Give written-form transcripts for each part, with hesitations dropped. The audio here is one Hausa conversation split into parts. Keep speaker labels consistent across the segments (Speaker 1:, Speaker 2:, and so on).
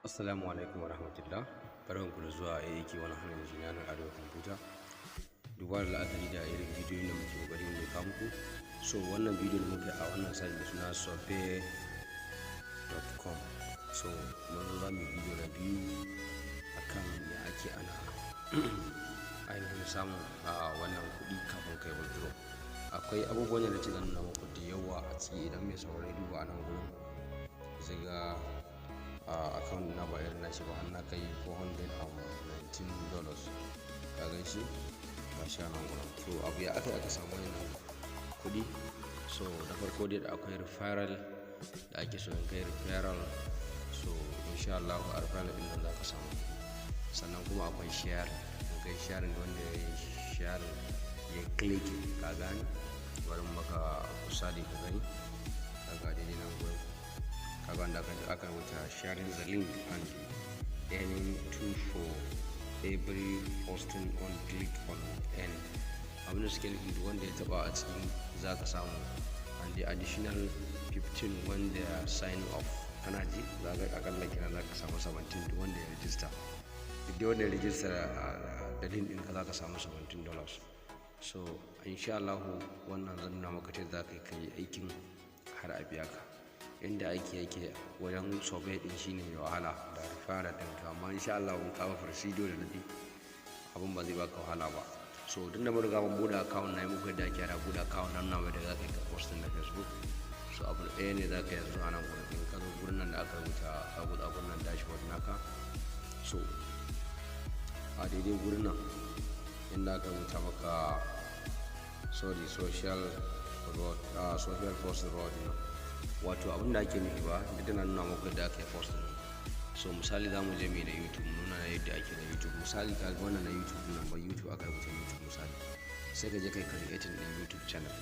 Speaker 1: Assalamu alaikum warahmatullah. Barkanku da zuwa aiki wani hannun yanar arewa kwamfuta. Duba da la'akari da irin bidiyon da muke kokari mu kawo muku. So wannan bidiyon da muke a wannan site da suna sobe.com. So mun zo za mu yi bidiyo na biyu akan ya ake ana ainihin samun wannan kuɗi kafin kai withdraw. Akwai abubuwan da nake nuna muku da yawa a ciki idan mai saurari duba a nan gurin zai ga account na ba irin nashi ba har na kai $419 ka gan shi ba shi nan gurin. So abu ya aka samu wannan kuɗi. So da farko dai da akwai referral da ake so in kai referral, so insha Allah a referral din nan za ka samu. Sannan kuma akwai share, in kai share da wanda ya yi share ya click ka gani bari maka misali ka gani kaga daidai nan gurin kaga wanda aka rubuta sharing the link and earning $2 for every posting on click on end. Abin da suke nufi duk wanda ya taba a cikin za ka samu, and the additional 15 wanda ya sign off kana ji za ka akalla kina za ka samu 17 duk wanda ya register. Duk wanda ya register da link ɗin ka za ka samu $17. So insha Allah wannan zan nuna maka ta za ka yi aikin har a biya ka. Inda aiki yake wajen sobe din shine mai wahala da fara din, amma insha Allah mun kawo procedure da nadi abun ba zai baka wahala ba. So tun da mun riga mun bude account na yi muku da ake bude account nan nawa da zaka yi post na Facebook. So abu ɗaya ne zaka yi yanzu a nan gurin in ka zo gurin nan da aka rubuta sabuda gurin nan dashboard naka. So a daidai gurin nan inda aka rubuta maka social post road wato abin da ake nufi ba da tana nuna maka da aka yi post din. So misali za mu je mai da YouTube nuna yadda ake da YouTube. Misali ka ga wannan na YouTube nan ba YouTube aka rubuta YouTube misali sai ka je kai creating din YouTube channel.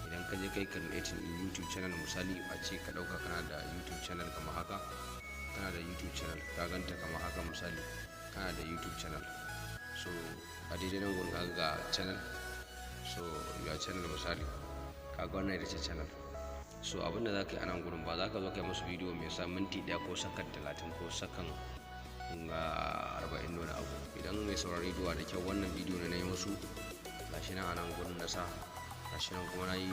Speaker 1: Idan ka je kai creating din YouTube channel misali a ce ka dauka kana da YouTube channel kamar haka, kana da YouTube channel ka ganta kamar haka misali kana da YouTube channel. So a daidai nan gurin ka ga channel, so your channel misali ka ga wannan ita ce channel. So abinda za ka yi a nan gurin ba za ka zo kai musu bidiyo mai sa minti 1 ko sakan 30 ko sakan 40 wani abu. Idan mai saurari duwa da kyau wannan bidiyo ne na yi musu gashi nan a nan gurin na sa gashi nan kuma na yi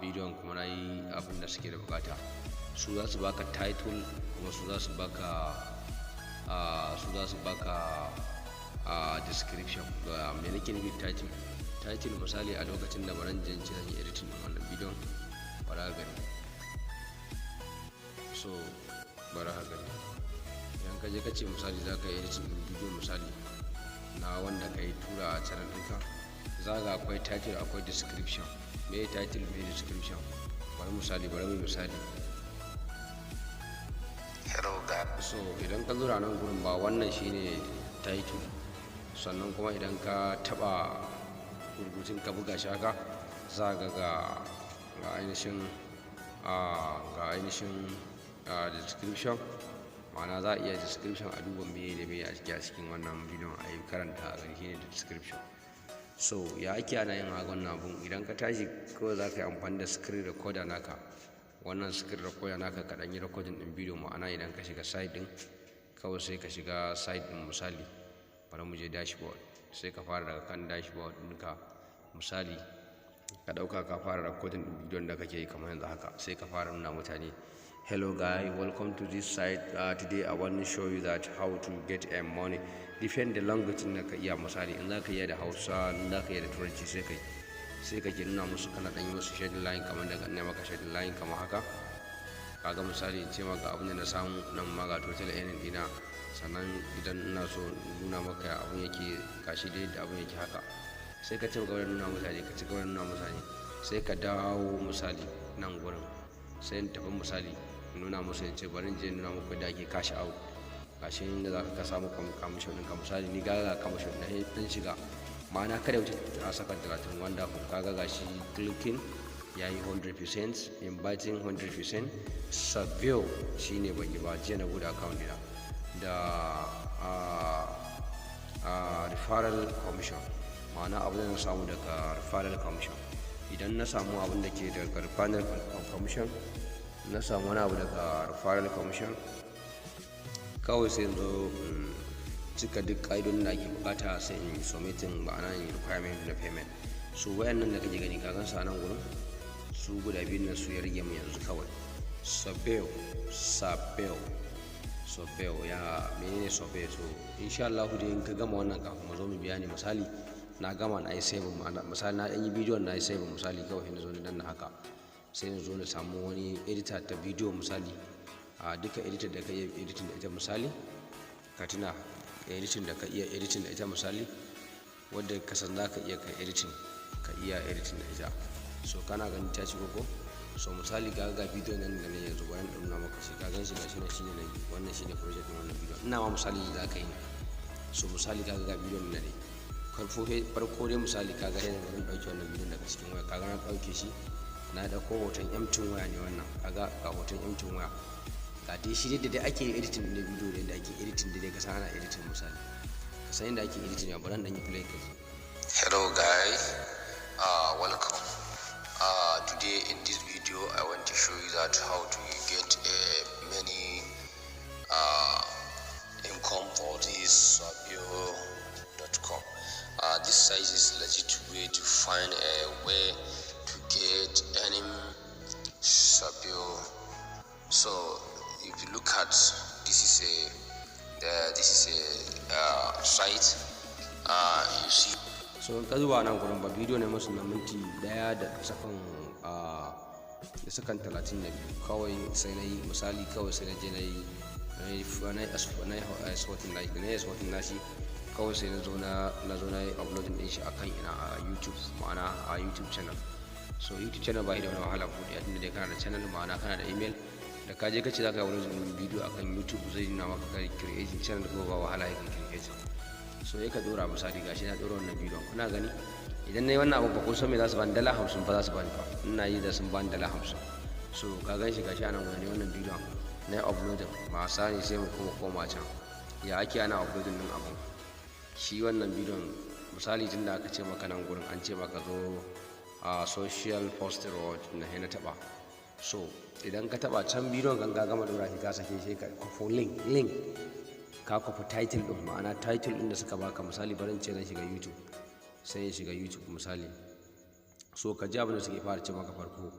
Speaker 1: bidiyon kuma na yi abin da suke da bukata. Su za su baka title kuma su za su baka description. Me nake nufi title misali a lokacin da baran jin zan yi editing din wannan bidiyon bara gani. So bara gani idan ka je ka ce misali za ka yi editing bidiyo misali na wanda ka yi tura a channel ɗinka, za ga akwai title akwai description. Me title me description? Bari mu misali so idan ka zura nan gurin ba wannan shine title, sannan kuma idan ka taba rubutun ka buga shi haka za ga ainihin description, ma'ana za a iya description a duba meye da meye a cikin wannan bidiyon a yi karanta a gani shine description. So ya ake ana yin wannan abun? Idan ka tashi kawai za ka yi amfani da screen recorder naka, wannan screen recorder naka ka ɗan yi recording ɗin bidiyo, ma'ana idan ka shiga site ɗin kawai sai ka shiga site ɗin misali bari mu je dashboard, sai ka fara daga kan dashboard ɗinka misali ka ɗauka ka fara recording ɗin bidiyon da kake yi kamar yanzu haka, sai ka fara nuna mutane hello guys, welcome to this site. Today I want to show you that how to get money. Depend the language da ka iya, misali in za ka iya da Hausa, in za ka iya da Turanci sai ka ke nuna musu kana ɗan yi musu shading line kamar daga ne maka shading line kamar haka. Kaga misali in ce maka abin da na samu nan ma ga total earning ɗina, sannan idan ina so nuna maka abin yake gashi dai da abin yake haka, sai ka ci gaba da nuna mutane sai ka dawo misali nan gurin sai in tafi misali nuna musu in ce bari in je nuna muku da ake cash out gashi inda za ka samu commission ɗinka. Misali ni ga commission na ɗan shiga, ma'ana kada wuce a saka 30 wanda kaga gashi clicking yayi 100%, inviting 100%, savio shine ban yi ba jiya na bude account ɗina da referral commission, ma'ana abin da na samu daga referral commission. Idan na samu abin da ke daga referral commission na samu wani abu daga referral commission kawai sai in zo cika duk ƙa'idodin da ake bukata, sai in submitting ma'ana in requirement na payment. So wayannan da kake gani ka gan su a nan gurin, su guda biyun nan su ya rage mu yanzu kawai. Sabuya ya menene sabuya? So insha Allah dai in ka gama wannan kafin mu zo mu biya ne. Misali na gama na yi save, misali na ɗan yi bidiyon na yi save, misali kawai sai na zo na danna haka, sai na zo na samu wani editor ta bidiyo, misali a duka editor da ka iya editing da ita, misali ka tuna editing da ka iya editing da ita, misali wadda ka san za ka iya editing da ita. So kana ganin ta ci ko? So misali ga bidiyo nan da ne yanzu bayan nuna maka shi, ka gan shi gashi nan shine nayi, wannan shine project din wannan bidiyo. Ina ma misali da ka yi. So misali ga bidiyon nan ne farko dai, misali ka ga yana zan dauke wannan bidiyon daga cikin waya, ka ga na dauke shi na dauko hoton empty waya ne wannan, kaga ga hoton empty waya, ga dai shi da dai ake editing da bidiyo da ake editing da dai ka san ana editing, misali ka san inda ake editing ya bari dan yi play ka.
Speaker 2: Hello guys, welcome. Today in this video I want to show you that how to get many income for this sabuya.com. This site is legit way to find a way to get any sabuya. So if you look at this is a site, you see.
Speaker 1: So ka zuwa nan gurin ba bidiyo ne musu na minti 1 da sakan 32 kawai, sai na yi misali kawai sai na je na yi aswatin nashi kawai, sai na zo na yi uploading din shi akan a YouTube, ma'ana a YouTube channel. So YouTube channel ba da wani wahala ko da tunda dai kana da channel, ma'ana kana da email, da ka je ka ce za ka yi wani bidiyo akan YouTube zai nuna maka kai creating channel ko ba wahala ya create. So ya ka dora misali gashi na dora wannan bidiyon, kuna gani idan na yi wannan abu ba ko san me za su bani $50 ba za su bani ba, ina yi da sun bani $50. So ka gan shi gashi anan wani wannan bidiyon na yi uploading, ma sani sai mu koma can ya ake ana uploading din abu. Shi wannan bidiyon misali tun da aka ce maka nan gurin an ce maka zo a social post road na na taba. So idan ka taba can bidiyon kan ka gama dora shi ka sake shi ka kofo link ka kofa title din, ma'ana title din da suka baka, misali barin ce zan shiga YouTube, sai ya shiga YouTube misali. So ka ji abin da suke fara ce maka farko,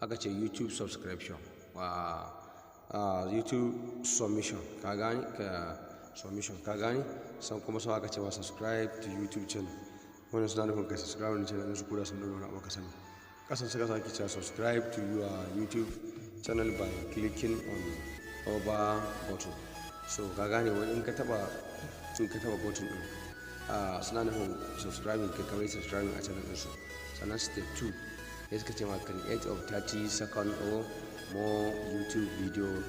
Speaker 1: aka ce YouTube subscription YouTube submission, ka gani ka gani, san kuma sau aka ce wa subscribe to YouTube channel, wannan suna nufin kai subscribe ne channel su kura sun nuna maka sani. Kasan suka sake cewa subscribe to your YouTube channel by clicking on over button. So ka gane wani in ka taba button din suna nufin subscribing, ka kawai subscribing a channel ɗinsu. Sannan step 2 ya suka ce ma create of 30 second or more YouTube video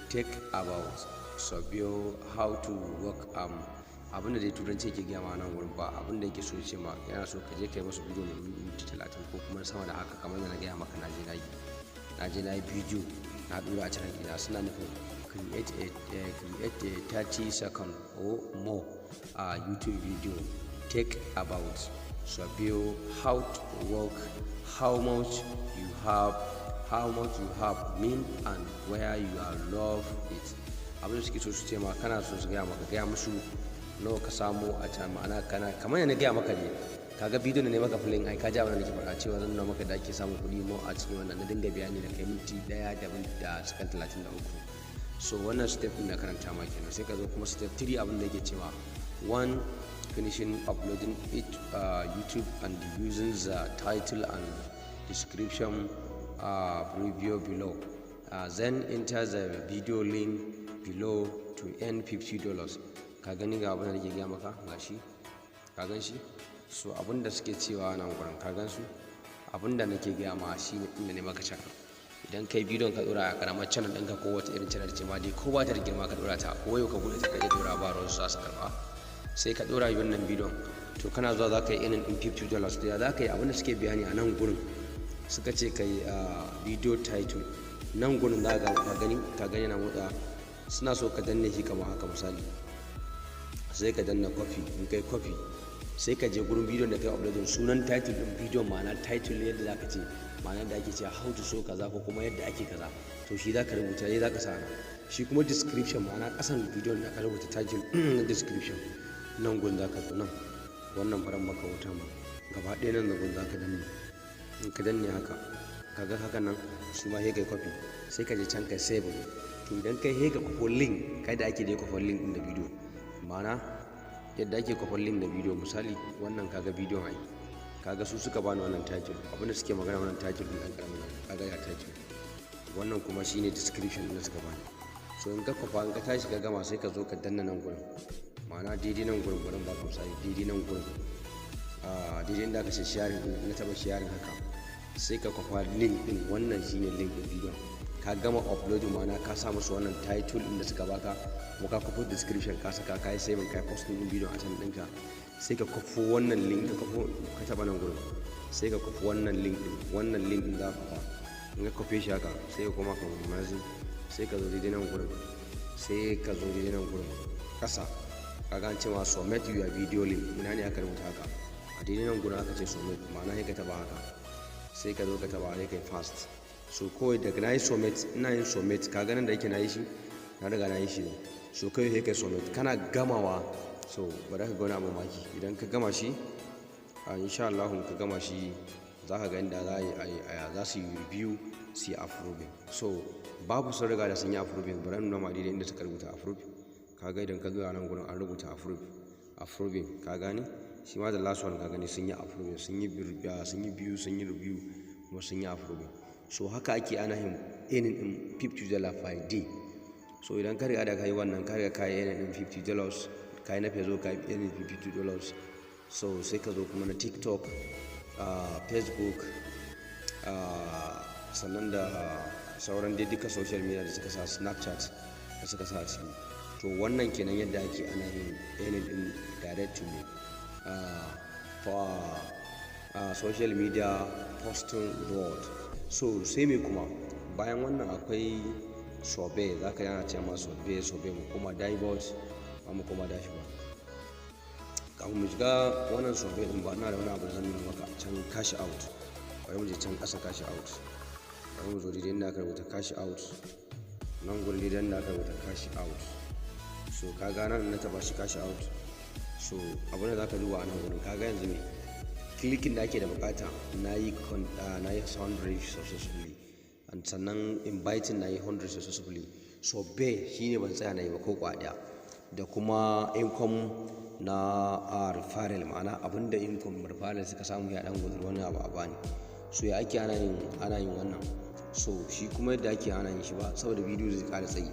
Speaker 1: take about sabuya how to work abinda dai turanci yake gaya ma nan wurin, ba abinda yake so ce ma yana so ka je kai musu bidiyo ne minti 30 ko kuma sama da haka, kamar da na gaya maka na je na yi bidiyo na dora a channel ɗina. Suna nufin create a 30 second or more YouTube video take about sabuya how to work, how much you have mean and where you are love it. Abin da suke so su ce ma kana so su gaya musu nawa ka samu a can, ma'ana kana kamar yana gaya maka ne, kaga bidiyo ne maka filin ai ka ji abin da nake faɗa cewa zan nuna maka da ake samun kuɗi mu a cikin wannan, na dinga bayani da kai minti 1 da sakan 33. So wannan step din da karanta ma kenan, sai ka zo kuma step 3 abin da yake cewa 1 finishing uploading it YouTube and using the title and description preview below, then enter the video link below to earn $50. Ka gani ga abin da nake gaya maka gashi, ka gan shi. So abin da suke cewa nan gurin ka gan su, abin da nake gaya ma shi ne inda ne maka can. Idan kai bidiyon ka dora a karamar channel ɗinka ko wata irin channel ce ma dai ko ba ta da girma ka dora ta, ko yau ka bude ta kai dora ba ruwan su za su karba, sai ka dora wannan bidiyon, to kana zuwa za ka yi earning $50. To ya za ka yi abin da suke bayani a nan gurin, suka ce ka yi video title nan gurin za ka gani na motsa, suna so ka danne shi kamar haka misali, sai ka danna copy. In kai copy sai ka je gurin bidiyon da kai uploading, sunan title din bidiyon, ma'ana title yadda za ka ce, ma'ana da ake cewa how to so kaza ko kuma yadda ake kaza, to shi za ka rubuta, za ka sa shi kuma description ma'ana kasan bidiyon da ka rubuta title na description nan gun za ka zo nan wannan faran maka wuta ma gaba ɗaya nan da gun za ka danne in ka danne haka kaga haka nan su ma hega copy sai ka je can kai save to idan kai hega kwafo link kai da ake da kwafo link din da bidiyo ma'ana yadda ake kwafo link da bidiyo misali wannan kaga bidiyon ai kaga su suka bani wannan title abinda suke magana wannan title din dan karamin kaga ya title wannan kuma shine description din da suka bani so in ka kwafa in ka tashi ka gama sai ka zo ka danna nan gurin ma'ana daidai nan gurin ba ku sai daidai nan gurin daidai inda aka ce sharing na taba sharing haka sai ka kwafa link din wannan shine link din video ka gama uploading ma'ana ka sa musu wannan title din da suka baka ko ka kwafo description ka saka kai sai mun kai posting din video a can ɗinka sai ka kwafo wannan link ka kwafo ka taba nan gurin sai ka kwafo wannan link din za ka kwafa in ka kwafe shi haka sai ka koma ka mazin sai ka zo daidai nan gurin kasa kaga an ce ma submit your video link ina ne aka rubuta haka a daidai nan gurin aka ce submit ma'ana sai ka taba haka sai ka zo ka taba ne kai fast so kawai daga na yi submit ina yin submit kaga nan da yake na yi shi na riga na yi shi ne so kai sai kai submit kana gamawa so ba za ka ga wani abu maki idan ka gama shi insha Allah ka gama shi za ka ga inda za su yi review su yi approving so babu sun riga da sun yi approving bari nuna ma daidai inda suka rubuta approve ka ga idan ka zo a nan gurin an rubuta approving ka gane shi ma da last one ka gani sun yi approving sun yi biyu sun yi review kuma sun yi approving so haka ake ana yin earning in $50 per day so idan ka riga da ka yi wannan ka riga ka yi earning in $50 ka yi na fezo ka yi earning $50 so sai ka zo kuma na TikTok Facebook sannan da sauran dai duka social media da suka sa Snapchat da suka sa ciki to wannan kenan yadda ake ana yin earning in direct to me for social media posting board so sai me kuma bayan wannan akwai sobe za ka yana ce ma sobe mu kuma dashboard ba mu kuma dashboard kafin mu shiga wannan sobe din ba na da wani abu zan nuna maka can cash out bari mu je can ƙasa cash out bari mu zo daidai inda aka rubuta cash out nan gurin daidai inda aka rubuta cash out so ka ga nan na taba shi cash out so abin da zaka duba a nan gurin kaga yanzu me clicking da ake da bukata na yi 100 successfully and sannan inviting na yi 100 successfully so be shine ban tsaya na yi ba ko kwadiya da kuma income na referral ma'ana abinda income referral suka samu ya dan gudur wani abu a bani so ya ake ana yin wannan so shi kuma yadda ake ana yin shi ba saboda bidiyo zai kara tsayi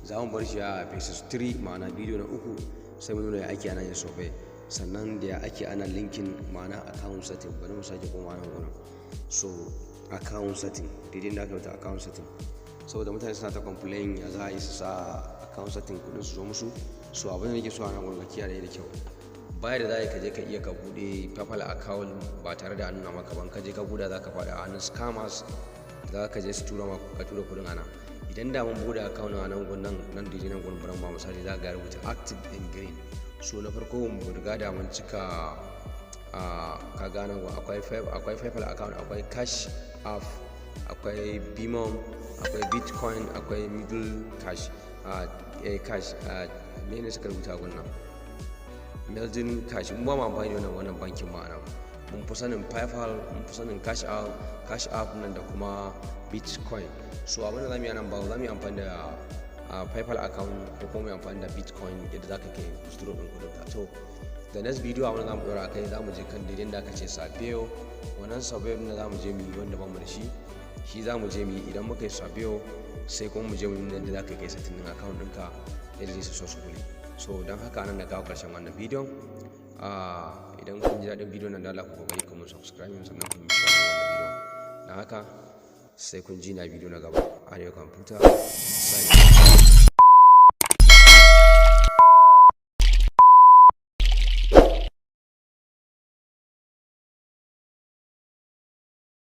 Speaker 1: za mu bar shi a phases 3 ma'ana bidiyo na 3 sai mu nuna ya ake ana yin software sannan da ya ake ana linkin ma'ana account setting bari mu sake koma nan gurin so account setting daidai da aka rubuta account setting saboda mutane suna ta complain ya za a yi su sa account setting kudin su zo musu so abin da nake so a nan gurin kiyaye da kyau baya da za ka je ka iya ka bude PayPal account ba tare da an nuna maka ban ka je ka buɗe za ka faɗi a hannun scammers za ka je su tura kudin ana idan da mun buɗe account a nan gurin nan daidai nan gurin ba misali za ka rubuta active in green so na farko mu riga da mun cika ka gane akwai PayPal account akwai cash app akwai bimom akwai bitcoin akwai middle cash ne suka rubuta gunnan meldin cash mun ba mu amfani da wannan bankin ma'ana mun fi sanin PayPal mun fi sanin cash app nan da kuma bitcoin so abin da zamu yi nan ba zamu yi amfani da PayPal account ko kuma mu amfani da bitcoin yadda zaka kai withdraw din kudin ka to da next video abin da zamu dora kai zamu je kan daidai da aka ce sabiyo wannan sabiyo din da zamu je mu yi wanda ban mu da shi zamu je mu yi idan muka yi sabiyo sai kuma mu je mu yi yadda zaka kai setting din account ɗinka yadda zai so su kuli so don haka nan da kawo karshen wannan bidiyon idan kun ji daɗin bidiyon nan da Allah ku kokari ku mun subscribe sannan ku yi share wannan bidiyon don haka sai kun ji na bidiyo na gaba a ne computer